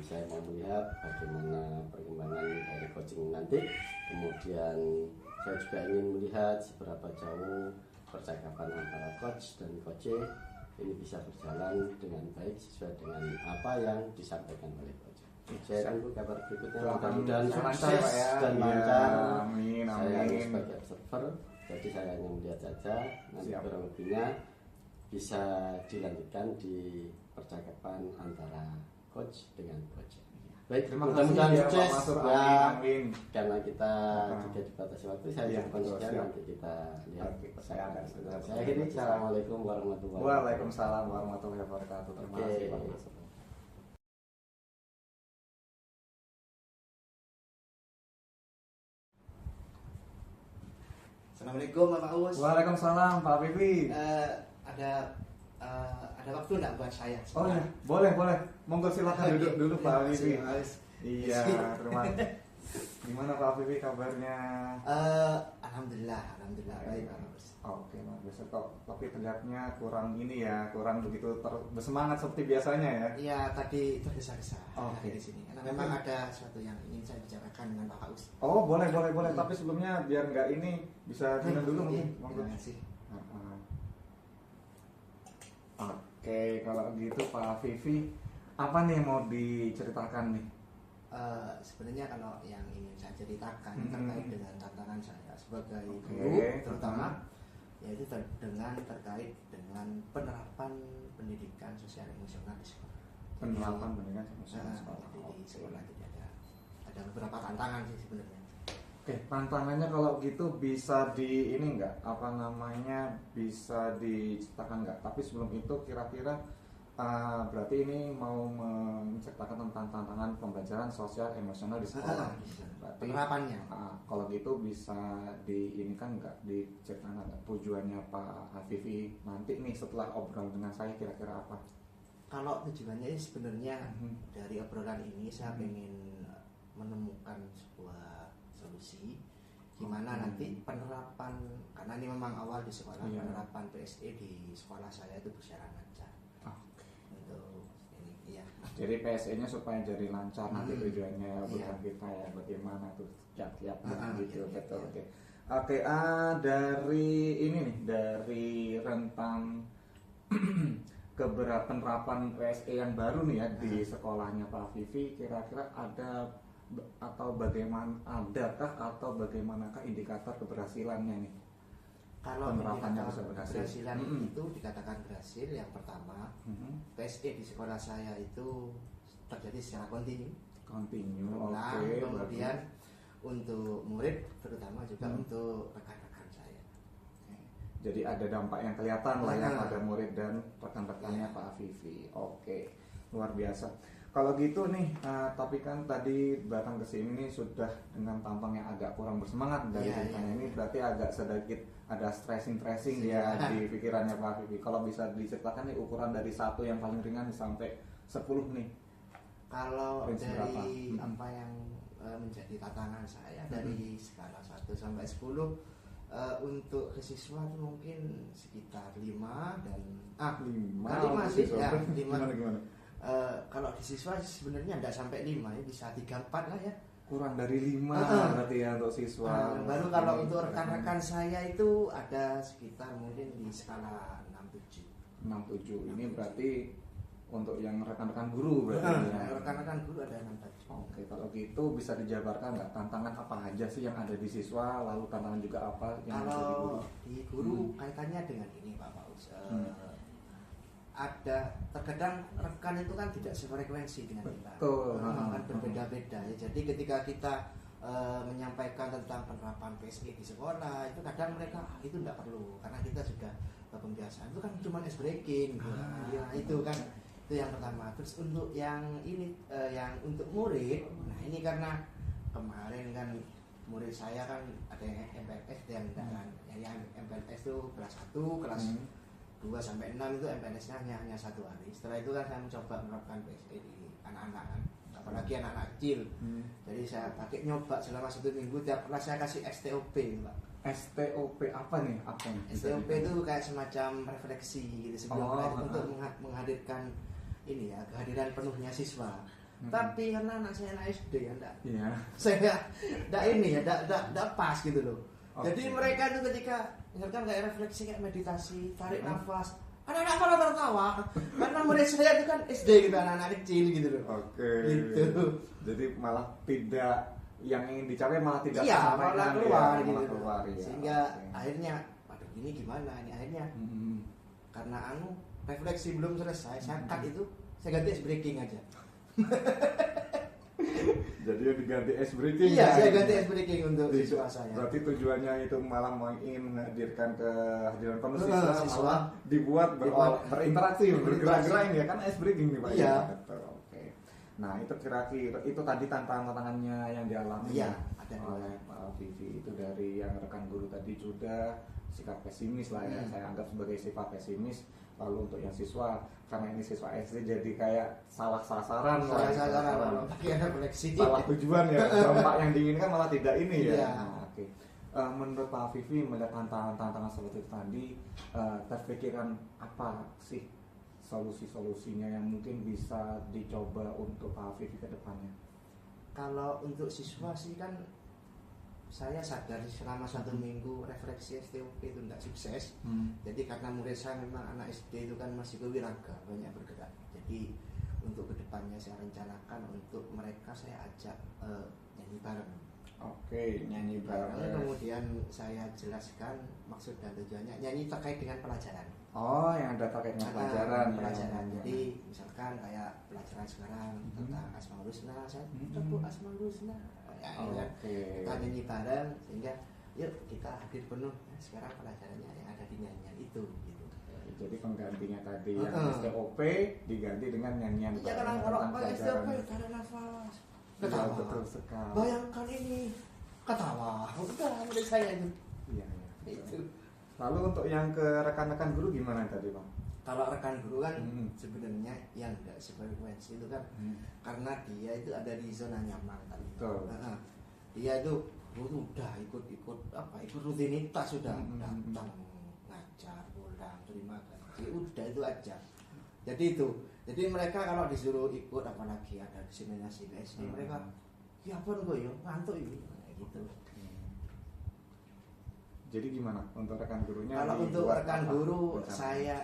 saya mau melihat bagaimana perkembangan dari coaching nanti. Kemudian saya juga ingin melihat seberapa jauh percakapan antara coach dan coach ini bisa berjalan dengan baik sesuai dengan apa yang disampaikan oleh coach. Saya tunggu kabar berikutnya, mudah-mudahan lancar, sukses Pak, ya. dan Iya, lancar. amin, Saya hanya amin. sebagai observer, jadi saya hanya melihat saja. Nanti Siap. kurang lebihnya bisa dilanjutkan di percakapan antara coach dengan coach. Baik, Terima kasih mudah-mudahan ya, Pak sukses. Mansur. Ya, Amin, amin. karena kita juga dibatasi waktu, saya Iya, cukupkan betul, sekian. siap. Nanti kita lihat Oke, percakapan. saya akan- Saya akhiri. Assalamualaikum warahmatullahi wabarakatuh. Waalaikumsalam warahmatullahi wabarakatuh. Terima Oke. kasih Pak Mansur. Assalamualaikum Bapak Us. Waalaikumsalam Pak Vivi. Ada waktu enggak buat saya? Oh ya, boleh boleh. Monggo silakan duduk dulu Pak Vivi. Mas. Iya, terima kasih. Gimana Pak Vivi kabarnya? Alhamdulillah baik Pak Us. Oke, Mas. Biasa kok, tapi terlihatnya kurang ini ya, kurang begitu bersemangat seperti biasanya ya. Iya, tadi tergesa-gesa Oke. di sini. Karena memang ada sesuatu yang ingin saya bicarakan dengan Pak Us. Oh, boleh boleh boleh. Tapi sebelumnya biar nggak ini bisa minum dulu mungkin. Monggo. Terima kasih. Oke, kalau gitu Pak Vivi, apa nih yang mau diceritakan nih? Sebenarnya kalau yang ingin saya ceritakan terkait dengan tantangan saya sebagai Oke. guru, terutama yaitu terkait dengan penerapan pendidikan sosial emosional di sekolah. Penerapan pendidikan sosial Nah, sekolah. jadi di Oke. sekolah jadi ada beberapa tantangan sih sebenarnya. Oke, tantangannya kalau gitu bisa di ini enggak, apa namanya, bisa diceritakan enggak? Tapi sebelum itu kira-kira berarti ini mau menceritakan tentang tantangan pembelajaran sosial emosional di sekolah. Berarti Penerapannya. kalau gitu bisa di ini kan enggak diceritakan enggak tujuannya Pak Hafifi nanti nih setelah obrolan dengan saya kira-kira apa? Kalau tujuannya ini sebenarnya dari obrolan ini saya ingin menemukan sebuah solusi gimana nanti penerapan, karena ini memang awal di sekolah, Iya. penerapan PSE di sekolah saya itu berjalan lancar. Oke. Untuk ini ya. Jadi PSE-nya supaya jadi lancar nanti tujuannya bukan Iya. kita ya bagaimana tuh tiap-tiap gitu iya, betul. iya. Oke. Oke, dari ini nih dari rentang penerapan PSE yang baru nih ya di sekolahnya Pak Vivi, kira-kira ada atau bagaimanakah indikator keberhasilannya nih? Kalau Penerapannya indikator bisa berhasil. keberhasilan itu dikatakan berhasil, yang pertama PSE di sekolah saya itu terjadi secara kontinu. Continue, oke. Kemudian bagus. untuk murid terutama juga untuk rekan-rekan saya. Jadi ada dampak yang kelihatan lah ya Nah. pada murid dan rekan-rekannya Iya. Pak Vivi. Oke, luar biasa. Kalau gitu nih, tapi kan tadi datang ke sini nih sudah dengan tampang yang agak kurang bersemangat dari Iya, ceritanya iya. ini, berarti agak sedikit ada stressing Iya. dia di pikirannya Pak Vivi. Kalau bisa diceritakan nih ukuran dari 1 yang paling ringan sampai 10 nih. Kalau Range berapa? dari apa yang menjadi tantangan saya dari skala 1 sampai 10 untuk ke siswa itu mungkin sekitar 5 dan 5 sih ya, 5. Gimana? Kalau di siswa sebenarnya tidak sampai 5 ya, bisa 3-4 lah ya. Kurang dari 5 berarti ya untuk siswa. Baru kalau untuk rekan-rekan saya itu ada sekitar mungkin di skala 6-7. 6-7 ini berarti untuk yang rekan-rekan guru berarti ya. Rekan-rekan guru ada 6-7. Oke, kalau gitu bisa dijabarkan nggak tantangan apa aja sih yang ada di siswa, lalu tantangan juga apa yang ada di guru? Kalau di guru kaitannya dengan ini Pak Paus, ada terkadang rekan itu kan tidak sefrekuensi dengan kita. Betul. Kan berbeda-beda ya. Jadi ketika kita menyampaikan tentang penerapan PSE di sekolah itu kadang mereka itu tidak perlu karena kita sudah pembiasaan itu kan cuma ice breaking gitu. Ya, itu kan itu yang pertama. Terus untuk yang ini yang untuk murid, nah ini karena kemarin kan murid saya kan ada yang MPLS dan yang MPLS itu kelas 1, kelas 2 sampai 6 itu MPLS-nya hanya 1 hari. Setelah itu kan saya mencoba menerapkan PSE di anak-anak kan, apalagi anak-anak kecil. Jadi saya pakai nyoba selama 1 minggu, tiap kelas saya kasih STOP, Pak. STOP apa nih? Apa nih? STOP itu kayak semacam refleksi gitu sebelum kelas untuk menghadirkan ini ya, kehadiran penuhnya siswa. Tapi karena anak saya anak SD ya enggak. Iya. Saya enggak ini ya, enggak pas gitu loh. Jadi Oke. mereka itu ketika misalkan kayak refleksi, kayak meditasi, tarik nafas, anak-anak malah tertawa karena murid saya itu kan SD gitu, anak-anak kecil gitu loh. Oke. Gitu. Jadi malah tidak yang ingin dicapai malah tidak Iya, tersampaikan malah ya, keluar gitu. malah keluar ya. Sehingga Oke. akhirnya, aduh ini gimana ini akhirnya Mm-mm. karena refleksi belum selesai, saya cut itu, saya ganti ice breaking aja. Jadi yang diganti ice breaking. Iya, ya? saya ganti ice breaking untuk siswa saya. Berarti tujuannya itu malah mau ingin menghadirkan kehadiran penuh Heeh, siswa, siswa. malah dibuat berinteraksi, bergerak-gerak ini ya kan ice breaking nih Pak. Iya. Ya? Betul, oke. Nah itu kira-kira itu tadi tantangannya yang dialami Iya, ada oleh Pak Vivi itu dari yang rekan guru tadi sudah sikap pesimis lah ya, saya anggap sebagai sifat pesimis. Lalu untuk yang siswa, karena ini siswa SD jadi kayak salah sasaran, Saya lah, salah pakai refleksi. salah tujuan ya, dampak yang diinginkan malah tidak ini ya. Iya. Nah, oke. Menurut Pak Vivi melihat tantangan seperti itu tadi, terpikirkan apa sih solusi-solusinya yang mungkin bisa dicoba untuk Pak Vivi ke depannya? Kalau untuk siswa sih kan saya sadar selama 1 minggu refleksi STOP itu tidak sukses. Jadi karena murid saya memang anak SD itu kan masih kewiraga, banyak bergerak. Jadi untuk kedepannya saya rencanakan untuk mereka saya ajak nyanyi bareng. Oke, nyanyi bareng. Kemudian saya jelaskan maksud dan tujuannya. Nyanyi terkait dengan pelajaran. Oh, yang ada terkait dengan pelajaran. Ya. Pelajaran. Jadi misalkan kayak pelajaran sekarang tentang Asmaul Husna, saya tepuk Asmaul Husna. Ya, Oke. kita nyanyi bareng sehingga yuk kita hadir penuh. Nah, sekarang pelajarannya yang ada di nyanyian itu gitu. Jadi penggantinya tadi yang STOP diganti dengan nyanyian Ya kan kalau pakai STOP tarik nafas, Iya, ketawa. betul sekali. Bayangkan ini ketawa. Udah murid saya itu. Iya, iya. Itu. Lalu untuk yang ke rekan-rekan guru gimana tadi, Pak? Kalau rekan guru kan Hmm. sebenarnya yang enggak sefrekuensi itu kan karena dia itu ada di zona nyaman tadi. Betul. Nah, dia itu udah ikut rutinitas sudah datang ngajar pulang terima gaji udah itu aja. Jadi mereka kalau disuruh ikut apalagi ada diseminasi BSD mereka ya pun kok ya ngantuk ini gitu. Jadi gimana untuk rekan gurunya? Kalau untuk dibuat rekan apa guru rencananya?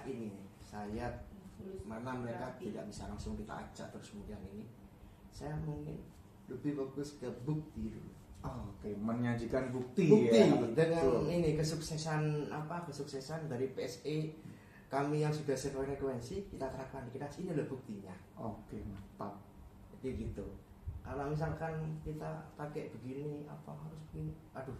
saya mana mereka tidak bisa langsung kita ajak terus kemudian ini. Saya mungkin lebih fokus ke bukti dulu. Oke, menyajikan bukti Bukti ya. dengan ini kesuksesan dari PSE kami yang sudah sefrekuensi kita terapkan di kelas ini adalah buktinya. Oke, mantap. Jadi gitu. Kalau misalkan kita pakai begini apa harus begini, aduh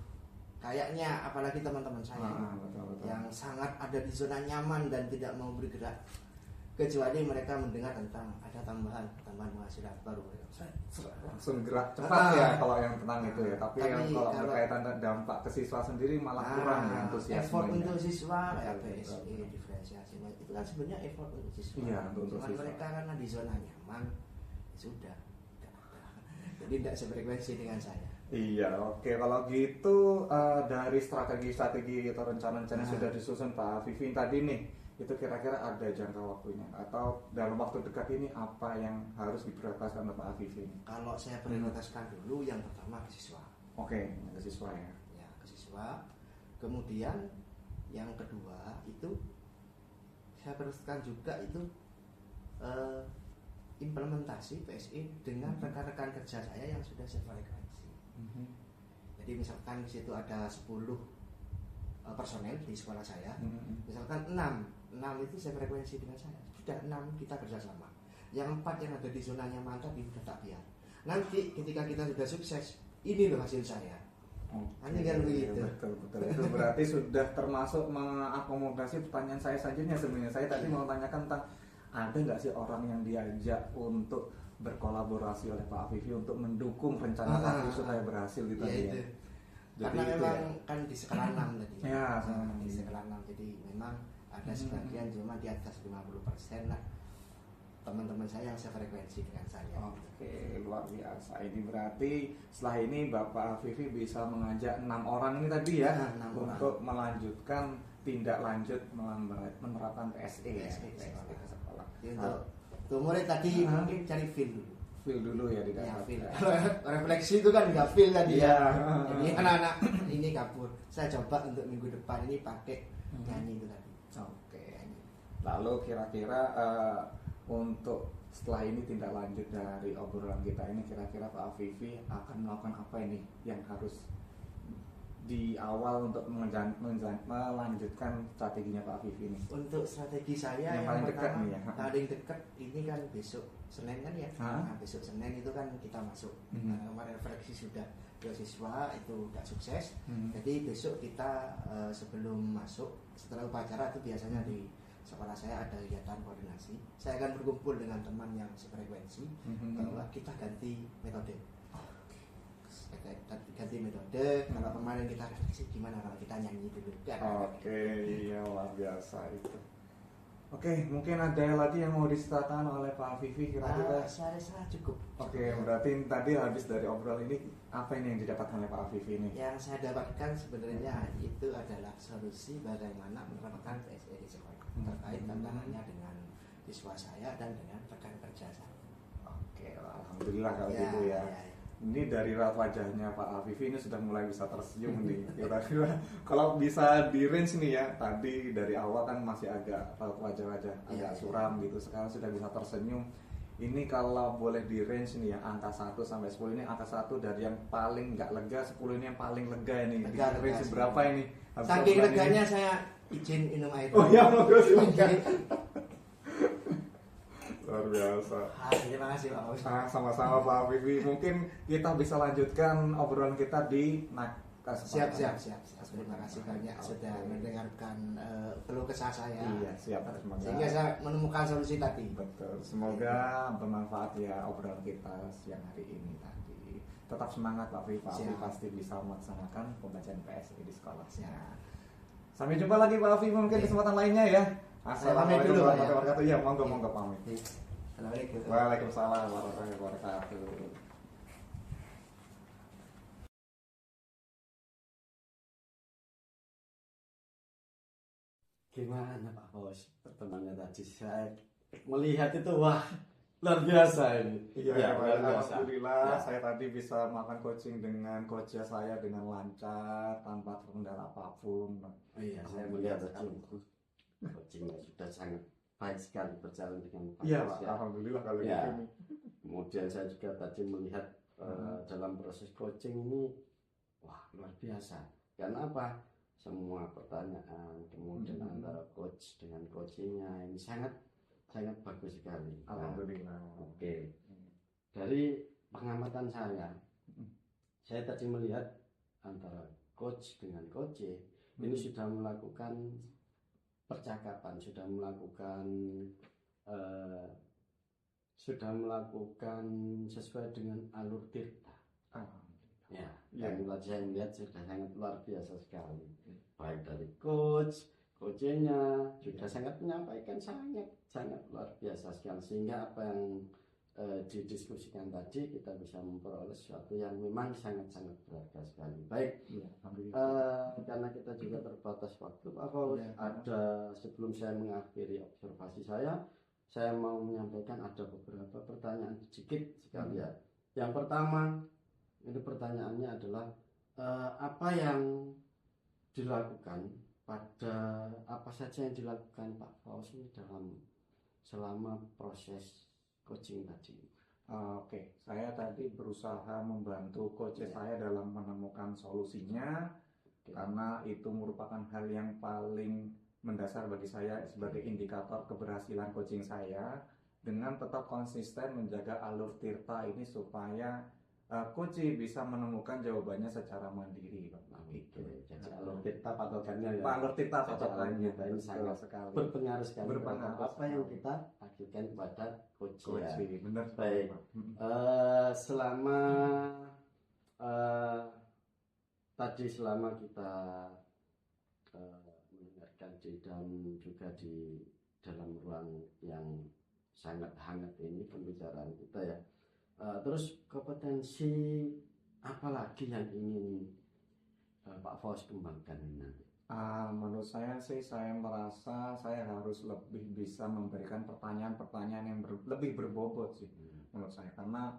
kayaknya apalagi teman-teman saya Betul. yang sangat ada di zona nyaman dan tidak mau bergerak kecuali mereka mendengar tentang ada tambahan penghasilan baru langsung gerak cepat ya kalau yang tentang itu ya. Tapi yang kalau kalau berkaitan dengan dampak ke siswa sendiri malah kurang ya antusiasmenya. effort untuk siswa kayak Betul, PSE betul. diferensiasi itu kan sebenarnya effort untuk siswa. Iya, untuk Cuman siswa. mereka karena di zona nyaman ya sudah jadi tidak sefrekuensi dengan saya. Iya, oke. Kalau gitu dari strategi-strategi atau rencana-rencana yang sudah disusun Pak Vivi tadi nih, itu kira-kira ada jangka waktunya atau dalam waktu dekat ini apa yang harus diprioritaskan oleh Pak Vivi? Kalau saya prioritaskan dulu yang pertama ke siswa. Oke, ke siswa ya. Ya, ke siswa. Kemudian yang kedua itu saya prioritaskan juga itu implementasi PSI dengan rekan-rekan kerja saya yang sudah sefrekuensi. Jadi misalkan di situ ada 10 personel di sekolah saya, misalkan 6 itu sefrekuensi dengan saya. Sudah 6 kita kerjasama. Yang 4 yang ada di zona nyaman tadi sudah tak biar. Nanti ketika kita sudah sukses, ini loh hasil saya. Hanya kan begitu. Betul. Itu berarti sudah termasuk mengakomodasi pertanyaan saya selanjutnya sebenarnya. Saya tadi mau tanyakan tentang ada nggak sih orang yang diajak untuk berkolaborasi oleh Pak Vivi untuk mendukung rencana Pak Vivi supaya berhasil gitu ya. ya. Jadi karena itu memang ya. kan di skala 6 tadi. Ya, di skala 6 jadi memang ada sebagian cuma di atas 50% lah teman-teman saya yang sefrekuensi dengan saya. Oke, luar biasa. Ini berarti setelah ini Bapak Vivi bisa mengajak 6 orang ini tadi ya untuk melanjutkan tindak lanjut menerapkan PSE ya. PSE PSE ke sekolah. Untuk murid tadi mungkin cari feel dulu. feel dulu ya di Ya, dasar. feel. Kalau refleksi itu kan nggak feel tadi Iya. ya. Jadi anak-anak ini kabur. Saya coba untuk minggu depan ini pakai nyanyi itu tadi. Oke. Lalu kira-kira untuk setelah ini tindak lanjut dari obrolan kita ini, kira-kira Pak Afifi akan melakukan apa ini yang harus di awal untuk melanjutkan strateginya Pak Afifi ini? Untuk strategi saya Yang yang, paling dekat pertama, nih ya. paling dekat ini kan besok Senin kan ya. Hah? Nah, besok Senin itu kan kita masuk. Mhm. Nah, kemarin refleksi sudah dua siswa itu nggak sukses. Mhm. Jadi besok kita sebelum masuk setelah upacara itu biasanya di sekolah saya ada kegiatan koordinasi. Saya akan berkumpul dengan teman yang sefrekuensi bahwa kita ganti metode. Ganti metode. Kalau kemarin kita refleksi gimana kalau kita nyanyi dulu. Oke, iya luar biasa itu. Oke, mungkin ada lagi yang mau disertakan oleh Pak Afifi kira-kira? Saya cukup. Oke, berarti tadi habis dari obrolan ini apa ini yang didapatkan oleh Pak Afifi ini? Yang saya dapatkan sebenarnya itu adalah solusi bagaimana menerapkan PSE di sekolah terkait tantangannya dengan siswa saya dan dengan rekan kerja saya. Oke, alhamdulillah kalau gitu ya. Ini dari raut wajahnya Pak Afifi ini sudah mulai bisa tersenyum nih. Kira-kira kalau bisa di range nih ya, tadi dari awal kan masih agak raut wajah-wajah agak suram gitu. Sekarang sudah bisa tersenyum. Ini kalau boleh di range nih ya, angka 1 sampai 10 ini angka 1 dari yang paling nggak lega, 10 ini yang paling lega ini. Di range berapa ini? Saking leganya saya izin minum air. Oh iya, monggo silakan. Luar biasa. Terima kasih Pak Bos. Sama-sama Pak Afifi. Mungkin kita bisa lanjutkan obrolan kita di Siap. Terima kasih banyak sudah mendengarkan keluh kesah saya. Iya, siap. Sehingga saya menemukan solusi tadi. Betul. Semoga bermanfaat ya obrolan kita siang hari ini tadi. Tetap semangat Pak Afifi. Pak Afifi pasti bisa melaksanakan pembacaan PSE di sekolah. Siap. Sampai jumpa lagi Pak Afifi mungkin kesempatan lainnya ya. Assalamualaikum warahmatullahi wabarakatuh. Iya, monggo pamit. Assalamualaikum. Waalaikumsalam warahmatullahi wabarakatuh. Gimana Pak Bos pertemuannya tadi? Saya melihat itu wah luar biasa ini. Iya, Ya, luar biasa. alhamdulillah Ya. saya tadi bisa melakukan coaching dengan coach saya dengan lancar tanpa terkendala apapun. Oh iya, saya melihat tadi coachingnya sudah sangat baik sekali berjalan dengan baik. Iya, Pak. Alhamdulillah kalau Ya. gitu nih. Kemudian saya juga tadi melihat dalam proses coaching ini wah luar biasa. Karena apa? Semua pertanyaan kemudian antara coach dengan coachingnya ini sangat bagus sekali. Nah, Alhamdulillah. Oke. Dari pengamatan saya tadi melihat antara coach dengan coach ini sudah melakukan percakapan, sudah melakukan sesuai dengan alur tirta. Ya, yang tadi saya lihat sudah sangat luar biasa sekali. Baik dari coachnya sudah sangat menyampaikan sangat luar biasa sekali, sehingga apa yang didiskusikan tadi kita bisa memperoleh sesuatu yang memang sangat berharga sekali. Baik, karena kita juga terbatas waktu, ada sebelum saya mengakhiri observasi saya mau menyampaikan ada beberapa pertanyaan sedikit sekali ya. Yang pertama, ini pertanyaannya adalah apa yang dilakukan apa saja yang dilakukan Pak Fauzi selama proses coaching tadi? Oke, saya tadi berusaha membantu coach saya dalam menemukan solusinya karena itu merupakan hal yang paling mendasar bagi saya sebagai indikator keberhasilan coaching saya dengan tetap konsisten menjaga alur tirta ini supaya coach bisa menemukan jawabannya secara mandiri. Jadi alur tirta patokannya ya. Alur tirta patokannya ini sangat sekali. berpengaruh sekali. Berpengaruh apa yang kita ajukan kepada coach ya. Benar. Baik. Selama tadi selama kita mendengarkan dan juga di dalam ruang yang sangat hangat ini pembicaraan kita ya. Terus kompetensi apa lagi yang ingin Pak Fauzi kembangkan nanti? Menurut saya sih, saya merasa saya harus lebih bisa memberikan pertanyaan-pertanyaan yang lebih berbobot sih. menurut saya, karena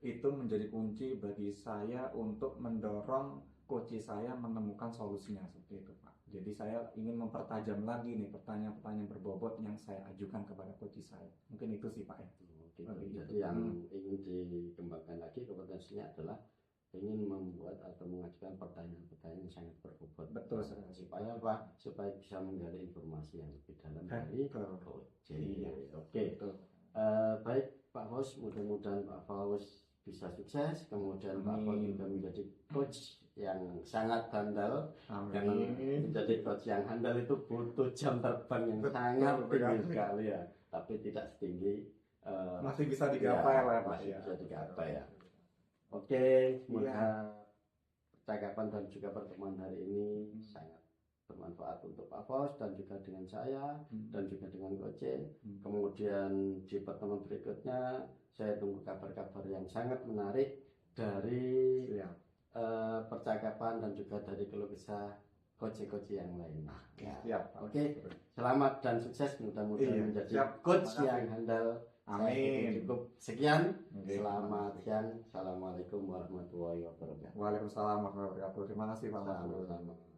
itu menjadi kunci bagi saya untuk mendorong coach saya menemukan solusinya seperti itu Pak. Jadi saya ingin mempertajam lagi nih pertanyaan-pertanyaan berbobot yang saya ajukan kepada coach saya. Mungkin itu sih Pak ya. Gitu. Oke, Jadi gitu. yang ingin dikembangkan lagi kompetensinya adalah ingin membuat atau mengajukan pertanyaan-pertanyaan yang sangat berbobot. Betul sekali. Supaya apa? Supaya bisa menggali informasi yang lebih dalam dari Betul. coaching. Iya. Oke. Betul. Baik Pak Faus, mudah-mudahan Pak Faus bisa sukses, kemudian Pak Faus Amin. juga menjadi coach yang sangat handal. Karena Amin. menjadi coach yang handal itu butuh jam terbang yang Betul, sangat tinggi betul. sekali ya, tapi tidak setinggi Masih bisa digapai ya, lah Pak masih ya. bisa digapai ya. Oke, semoga percakapan dan juga pertemuan hari ini sangat bermanfaat untuk Pak Faus dan juga dengan saya dan juga dengan Coach. Kemudian di pertemuan berikutnya saya tunggu kabar-kabar yang sangat menarik dari percakapan dan juga dari keluh kesah coach yang lain. Ya. Siap. Oke, selamat dan sukses, mudah-mudahan menjadi coach yang handal. Amin. Cukup sekian. Oke. Selamat siang. Assalamualaikum warahmatullahi wabarakatuh. Waalaikumsalam warahmatullahi wabarakatuh. Terima kasih Pak Mas. Sama-sama.